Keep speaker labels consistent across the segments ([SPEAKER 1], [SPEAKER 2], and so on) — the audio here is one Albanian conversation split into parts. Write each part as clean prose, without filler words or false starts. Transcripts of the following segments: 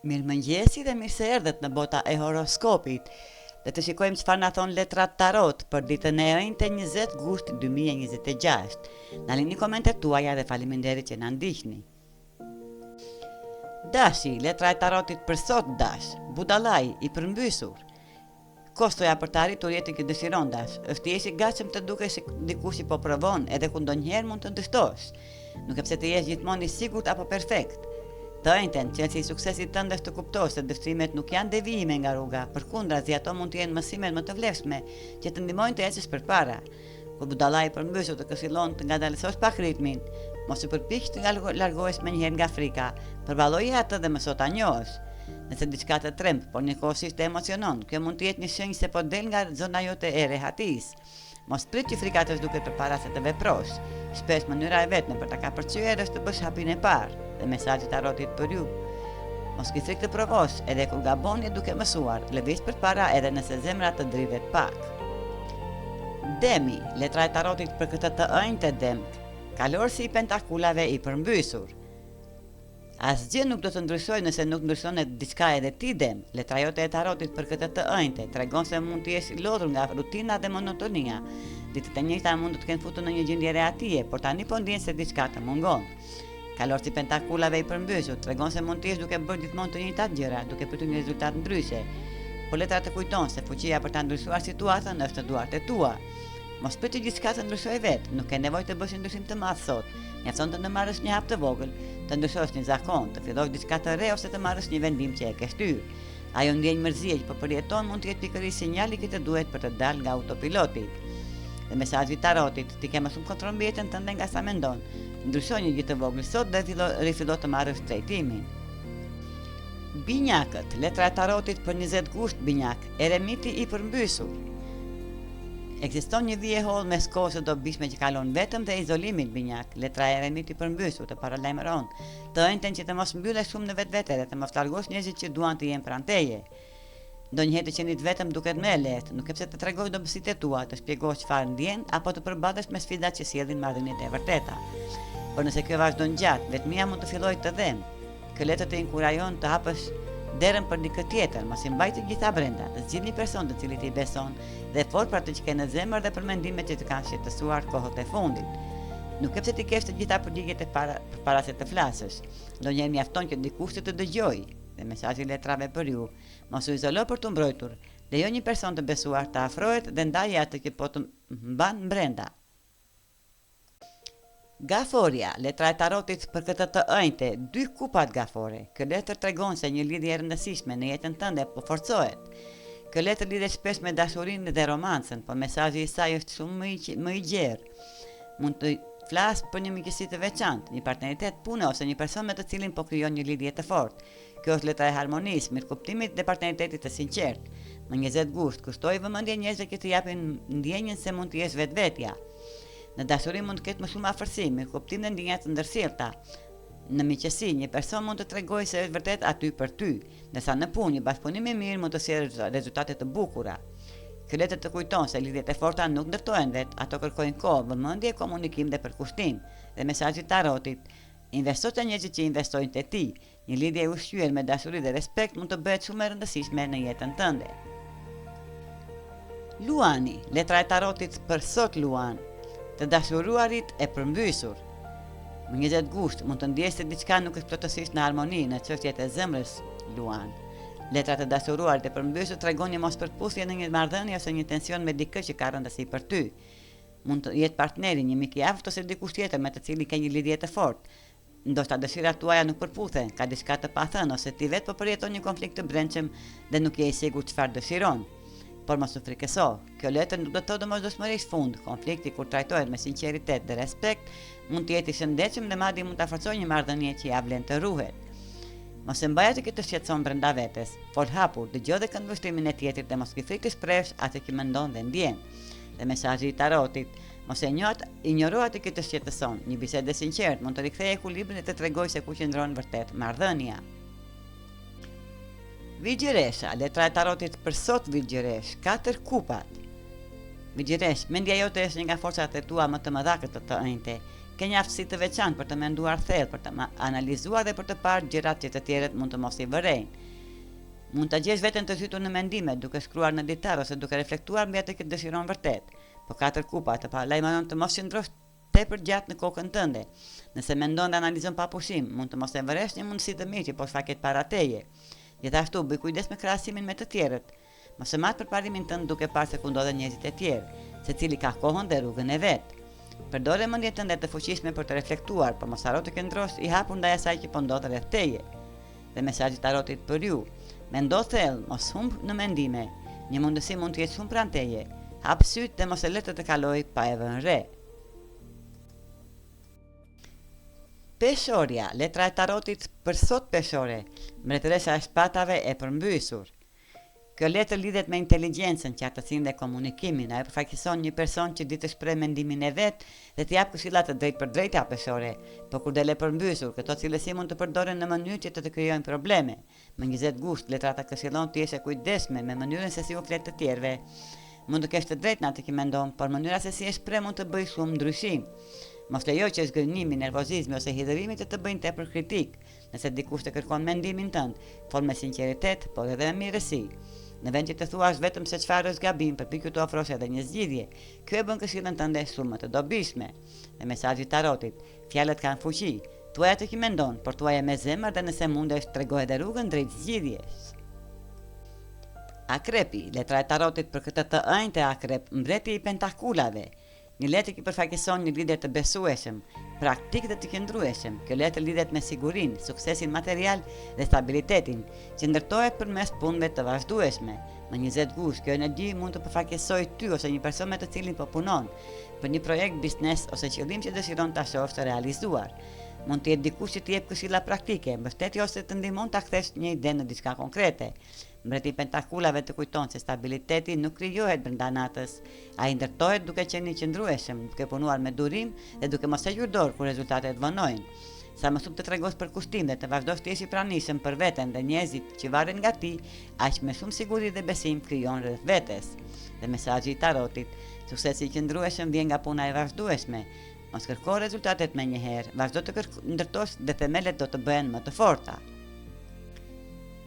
[SPEAKER 1] Mirëmëngjesi dhe mirë se erdhët në bota e horoskopit. Dhe të shikojmë çfarë na thon letrat tarot për ditën e enjte 20 gusht 2026. Na lini komentet tuaja dhe faleminderit që na ndiqni. Dashi, letra e tarotit për sot dash, budallaj i përmbysur. Kostoja për të arritur jetën që dëshiron dash, është jesh i gatshëm të dukesh dikush që po provon edhe ku ndonjëherë mund të dështosh. Nuk e pse të jesh gjithmonë i sigurt apo perfekt. Të ejten, që si suksesit tënd është të kuptosh se dështrimet nuk janë devijime nga rruga, përkundrazi ato mund të jenë mësimet më të vlefshme që të ndihmojnë të ecësh përpara. Kur budallai përmbysur të këshillon të ngadalësosh pak ritmin, mos u përpiq të largohesh menjëherë nga frika, përballoje atë dhe mëso ta njohësh. Nëse diçka të tremb, por njëkohësisht të emocionon, kjo mund të jetë një shenjë se po del nga zona jote e rehatisë. Mos prit që frika të zhduket përpara se të veprosh. Shpesh mënyra e vetme për ta kapërcyer është të bësh hapin e parë dhe mesazhi tarotit për ju. Mos ke frikë të provosh, edhe kur gabon je duke mësuar, lëviz përpara edhe nëse zemra të dridhet pak. Demi, letra e tarotit për këtë të ënjtë demt, kalorësi i pentakulave i përmbysur. Asgjë nuk do të ndryshojë nëse nuk ndryshon diçka edhe ti dem. Letra jote e tarotit për këtë të ënjte tregon se mund të jesh i lodhur nga rutina dhe monotonia. Ditët e njëjta mund të kenë futur në një gjendje rehatije, por tani po ndjen se diçka të mungon. Kalorësi i pentakulave i përmbysur tregon se mund të jesh duke bërë gjithmonë të njëjtat gjëra, duke pritur një rezultat ndryshe. Por letra të kujton se fuqia për ta ndryshuar situatën është në duart e tua. Mos prit që gjithçka të ndryshojë vetë, nuk ke nevojë të bësh një ndryshim të madh sot. Mjafton të marrësh një hap të vogël, të ndryshosh një zakon, të fillosh diçka të re ose të marrësh një vendim që e ke shtyr. Ajo ndjenjë mërzie që po përjeton mund të jetë pikërisht sinjali që të duhet për të dalë nga autopiloti. Dhe mesazhi i tarotit, ti ke më shumë kontroll mbi jetën tënde nga sa mendon. Ndryshoj një gjë të vogël sot dhe rifillo të marrësh drejtimin. Binjakët, letra e tarotit për 20 gusht binjak, eremiti i përmbysur. Ekziston një vije holl mes kohës së dobishme që kalon vetëm dhe izolimit binjak, letra e eremit i përmbysur të paralajmëron, të ënjten që të mos mbyllesh shumë në vetvete dhe të mos largosh njerëzit që duan të jenë pranë teje. Ndonjëherë të qenit vetëm duket më e lehtë, nuk e pse të tregoj dobësitë e tua, të shpjegosh çfarë ndjen apo të përballesh me sfidat që sjellin marrëdhëniet e vërteta. Por nëse kjo vazhdon gjatë, vetmia mund të fillojë të dhemë. Kjo letër të inkurajon të hapësh derën për dikë tjetër, mos i mbaj të gjitha brenda. Zgjidh një person të cilit i beson dhe fol për atë që ke në zemër dhe për mendimet që të kanë shqetësuar kohët e fundit. Nuk e pse ti kesh të gjitha përgjigjet para se të flasësh. Ndonjëherë mjafton që dikush të dëgjojë. Dhe mesazhi i letrave për ju, mos u izolo për të mbrojtur. Lejo një person të besuar të afrohet dhe ndaje atë që po të mban brenda. Gaforia, letra e tarotit për këtë të ënjte, 2 kupat gafore. Kjo letër tregon se një lidhje e rëndësishme në jetën tënde po forcohet. Kjo letër lidhet shpesh me dashurinë dhe romancën, por mesazhi i saj është shumë më i gjerë. Mund të flas për një miqësi të veçantë, një partneritet pune ose një person me të cilin po krijon një lidhje të fortë. Kjo është letra e harmonisë, mirëkuptimit dhe partneritetit të sinqertë. Më 20 gusht, kushtoj vëmendje njerëzve që të japin ndjenjën se mund të jesh vetvetja. Në dashuri mund të ketë më shumë afërsi, mirëkuptim dhe ndjenja të ndërsjellta. Në miqësi, një person mund të tregojë se është vërtet aty për ty, ndërsa në punë, një bashkëpunim i mirë mund të sjellë rezultate të bukura. Kjo letër të kujton se lidhjet e forta nuk ndërtohen vetë, ato kërkojnë kohë, vëmendje, komunikim dhe përkushtim. Dhe mesazhi i tarotit, investo te njerëzit që investojnë te ti. Një lidhje e ushqyer me dashuri dhe respekt mund të bëhet shumë e rëndësishme në jetën tënde. Luani, letra e tarotit për sot Luan, të dashuruarit e përmbysur. Më 20 gusht mund të ndjesh se diçka nuk është plotësisht në harmoni në çështjet e zemrës, Luan. Letra të dashuruarit e përmbysur tregon një mospërpusje në një marrëdhënie ose një tension me dikë që ka rëndësi për ty. Mund të jetë partneri, një mik i afërt ose dikush tjetër me të cilin ke një lidhje të fortë. Ndoshta dëshirat tuaja nuk përputhen, ka diçka të pathënë ose ti vetë po përjeton një konflikt të brendshëm dhe nuk je i sigurt çfarë dëshiron. Por mos u frikëso, kjo letër nuk do të thotë domosdoshmërisht fund. Konflikti kur trajtohet me sinqeritet dhe respekt mund të jetë i shëndetshëm dhe madje mund ta forcojë një marrëdhënie që ja vlen të ruhet. Mos e mbaj atë që të shqetëson brenda vetes. Fol hapur, dëgjoj dhe këndvështrimin e tjetrit dhe mos ke frikë të shprehësh atë që mendon dhe ndjen. Dhe mesazhi i tarotit, mos e injoro atë që të shqetëson. Një bisedë e sinqertë mund të rikthejë ekuilibrin dhe të tregojë se ku qëndron vërtet marrëdhënia. Vigjeresha, letra e tarotit për sot Vigjeresh, 4 kupat. Vigjeresh, mendja jote është një nga forcat e tua më të mëdha këtë të ënjte. Ke një aftësi të veçantë për të menduar thellë, për të analizuar dhe për të parë gjërat që të tjerët mund të mos i vërejnë. Mund të gjesh veten të zhytur në mendime, duke shkruar në ditar ose duke reflektuar mbi atë që dëshiron vërtet. Po 4 kupa të paralajmëron të mos qëndrosh tepër gjatë në kokën tënde. Nëse mendon dhe analizon pa pushim, mund të mos e vëresh një mundësi të mirë që po shfaket para teje. Gjithashtu, bëj kujdes me krahasimin me të tjerët. Mos e marr përparimin tënd duke parë se ku ndodhen njerëzit e tjerë, secili ka kohën dhe rrugën e vet. Përdore mendjen tënde të fuqishme për të reflektuar, por mos harro të qëndrosh i hapur ndaj asaj që po ndodh rreth teje. Dhe mesazhi i tarotit për ju: mendo thellë, mos humb në mendime. Një mundësi mund të jetë shumë pranë teje. Hap syt dhe mos e le të kaloj pa e vënë re. Peshorja, letra e tarotit për sot peshore, mbretëresha e shpatave e përmbysur. Kjo letër lidhet me inteligjencën, qartësinë dhe komunikimin. Ajo përfaqëson një person që di të shpreh mendimin e vet dhe të jap këshilla të drejtë për drejta peshore. Po kur del e përmbysur, këto cilësi mund të përdoren në mënyrë që të krijojnë probleme. Me 20 gusht, letra ta këshillon të jesh e kujdesshme me mënyrën se si u flet të tjerëve. Mund të kesh të drejtë në atë që mendon, por mënyra se si e shpreh mund të bëjë shumë ndryshim. Mos lejo që zgënjimi, nervozizmi ose hidhërimi të bëjnë tepër kritik. Nëse dikush të kërkon mendimin tënd, fol me sinqeritet, por edhe me mirësi. Në vend që të thuash vetëm se çfarë është gabim, përpiqu të ofrosh edhe një zgjidhje. Kjo e bën këshillën tënde shumë më të dobishme. Dhe mesazhi i tarotit: fjalët kanë fuqi. Thuaj atë që mendon, por thuaje me zemër dhe nëse mundesh tregoje edhe rrugën drejt zgjidhjes. Akrepi, letra e tarotit për këtë të ënjtë e akrep, mbreti i pentakulave. Një letër që përfaqëson një lidhje të besueshëm, praktik dhe të qëndrueshëm. Kjo letër lidhet me sigurinë, suksesin material dhe stabilitetin, që ndërtohet përmes punëve të vazhdueshme. Me 20 gusht, kjo energji mund të përfaqësojë ty ose një person me të cilin po punon për një projekt, biznes ose qëllim që dëshiron ta shohësh të realizuar. Mund të jetë dikush që të jep këshilla praktike, mbështetje ose të ndihmon ta kthesh një ide në diçka konkrete. Mbreti i pentakulave të kujton se stabiliteti nuk krijohet brenda natës. Ai ndërtohet duke qenë i qëndrueshëm, duke punuar me durim dhe duke mos hequr dorë kur rezultatet vonojnë. Sa më shumë të tregosh për kushtim dhe të vazhdosh të jesh i pranishëm për veten dhe njerëzit që varen nga ti, aq më shumë siguri dhe besim krijon rreth vetes. Dhe mesazhi i tarotit: suksesi i qëndrueshëm vjen nga puna e vazhdueshme. Mos kërko rezultatet me njëherë, vazhdo të ndërtosh dhe themelet do të bëhen më të forta.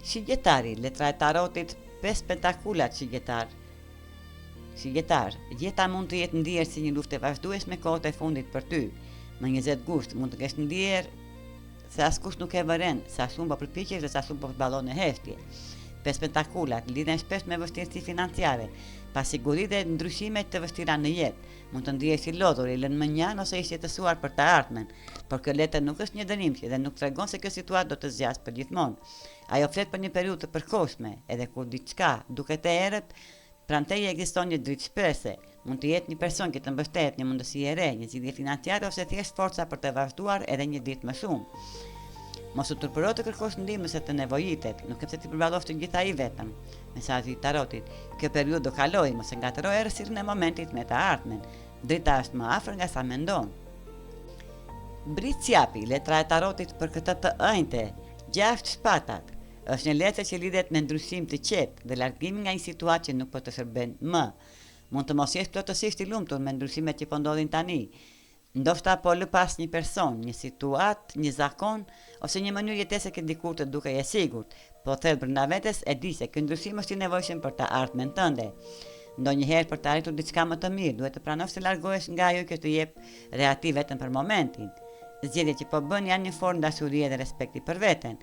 [SPEAKER 1] Shigjetari, letra e tarotit 5 pentakulat shigjetar. Shigjetar, jeta mund të jetë ndier si një luftë e vazhdueshme kohët e fundit për ty. Me 20 gusht mund të kesh ndier se askush nuk e vëren, sa shumë po përpiqesh dhe sa shumë po përballon në heshtje. 5 pentakulat lidhen shpesh me vështirësi financiare, pasiguri dhe ndryshime të vështira në jetë. Mund të ndihesh i lodhur, i lënë mënjan ose i shqetësuar për të ardhmen, por kjo letër nuk është një dënim dhe nuk tregon se kjo situatë do të zgjasë përgjithmonë. Ajo flet për një periudhë të përkohshme, edhe kur diçka duket e errët, pranë teje ekziston një dritë shprese. Mund të jetë një person që të mbështet, një mundësi e re, një zgjidhje financiare ose thjesht forca për të vazhduar edhe një ditë më shumë. Mos u turpëro të kërkosh ndihmë nëse të nevojitet, nuk e pse ti përballosh të gjitha i vetëm. Mesazhi i tarotit: kjo periudhë do kalojë, mos e ngatëroj errësirën e momentit me të ardhmen. Drita është më afër nga sa mendon. Britsjapi, letra e tarotit për këtë të ënjtë, 6 shpatat. Është një letër që lidhet me ndryshim të qetë dhe largimin nga një situatë që nuk po të shërben më. Mund të mos jesh plotësisht i lumtur me ndryshimet që po ndodhin tani. Ndoshta po lë pas një person, një situatë, një zakon ose një mënyrë jetese që dikur të dukej e sigurt, po thellë brenda vetes e di se ky ndryshim është i nevojshëm për të ardhmen tënde. Ndonjëherë për të arritur diçka më të mirë, duhet të pranosh të largohesh nga ajo që të jep reati vetëm për momentin. Zgjedhjet që po bën janë një formë dashurie dhe respekti për veten.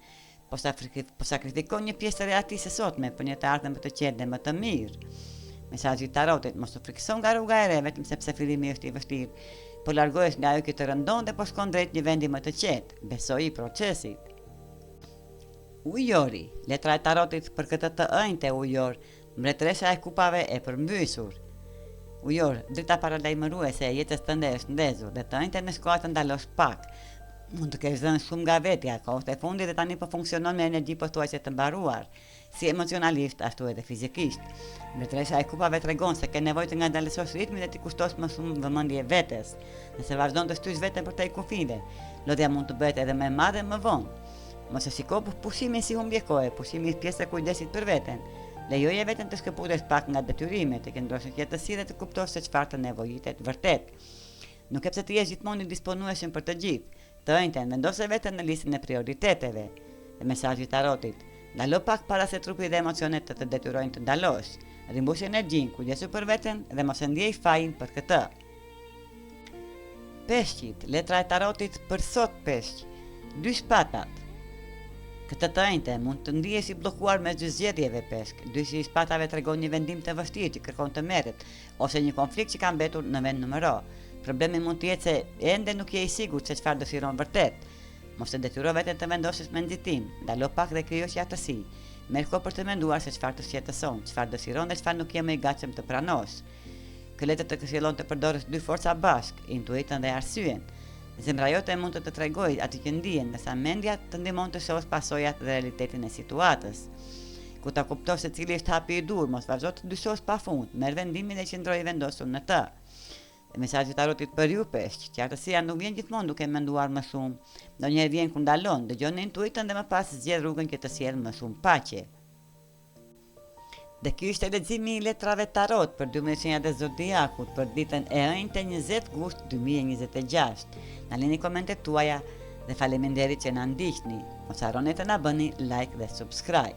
[SPEAKER 1] Po sakrifikon një pjesë të reatisë së sotme për një të ardhmen më të qetë dhe më të mirë. Mesazhi i tarotit: mos u frikson nga rruga e re vetëm sepse fillimi është i vështirë, po largohesh nga ajo që të rëndon dhe po shkon drejt një vendi më të qetë. Besoj i procesit. Ujori, letra e tarotit për këtë të ënjtë ujor, mbretëresha e kupave e përmbysur. Ujor, drita paralajmëruese e jetës tënde është ndezur dhe të ënjtë në shkolla të ndalosh pak. Mund të kesh dhënë shumë nga vetja, kohët e fundit dhe tani po funksionon me energji pothuajse të mbaruar, si emocionalisht ashtu edhe fizikisht. Mbretëresha e kupave tregon se ke nevojë të ngadalësosh ritmin dhe të kushtosh më shumë vëmendje vetes. Nëse vazhdon të shtysh veten për të kufive, lodhja mund të bëhet edhe më e madhe më vonë. Mos e shiko pushimin si humbje kohe, pushimi është pjesë e kujdesit për veten. Lejoje veten të shkëputesh pak nga detyrimet, të qëndrosh në qetësi dhe të kuptosh se çfarë të nevojitet vërtet. Nuk e pse të jesh gjithmonë i disponueshëm për të gjithë. Të ënjtën, vendose veten në listën e prioriteteve. Dhe mesazhi i tarotit: ndalo pak para se trupi dhe emocionet të detyrojnë të ndalosh. Rimbush energjinë, kujdesu për veten dhe mos e ndjej fajin për këtë. Peshqit, letra e tarotit për sot peshq. 2 shpatat. Këtë të ënjte mund të ndihesh i bllokuar mes dy zgjedhjeve peshk. 2 i shpatave tregon një vendim të vështirë që kërkon të merret, ose një konflikt që ka mbetur në vend numero. Problemi mund të jetë se ende nuk je i sigurt se çfarë dëshiron vërtet. Mos e detyro veten të vendosësh me nxitim, ndalo pak dhe krijo qartësi. Merr kohë për të menduar se çfarë të shqetëson, çfarë dëshiron dhe çfarë nuk je më i gatshëm të pranosh. Kjo letër të këshillon të përdorësh 2 forca bashk, intuitën dhe arsyen. Zemra jote mund të të tregojë atë që ndjen, ndërsa mendja të ndihmon të shohësh pasojat dhe realitetin e situatës. Ku ta kuptosh se cili është hapi i dur, mos vazhdo të dyshosh pafund, merr vendimin dhe qëndroj i vendosur në të. Mesazhi i tarotit për ju peshq: qartësia nuk vjen gjithmonë duke menduar më shumë. Ndonjëherë vjen kur ndalon, dëgjon intuitën dhe më pas zgjedh rrugën që të sjellë më shumë paqe. Dhe ky ishte leximi i letrave tarot për 12 shenjat e zodiakut për ditën e ënjte 20 gusht 2026. Na lini komentet tuaja dhe faleminderit që na ndiqni. Mos harroni të na bëni like dhe subscribe.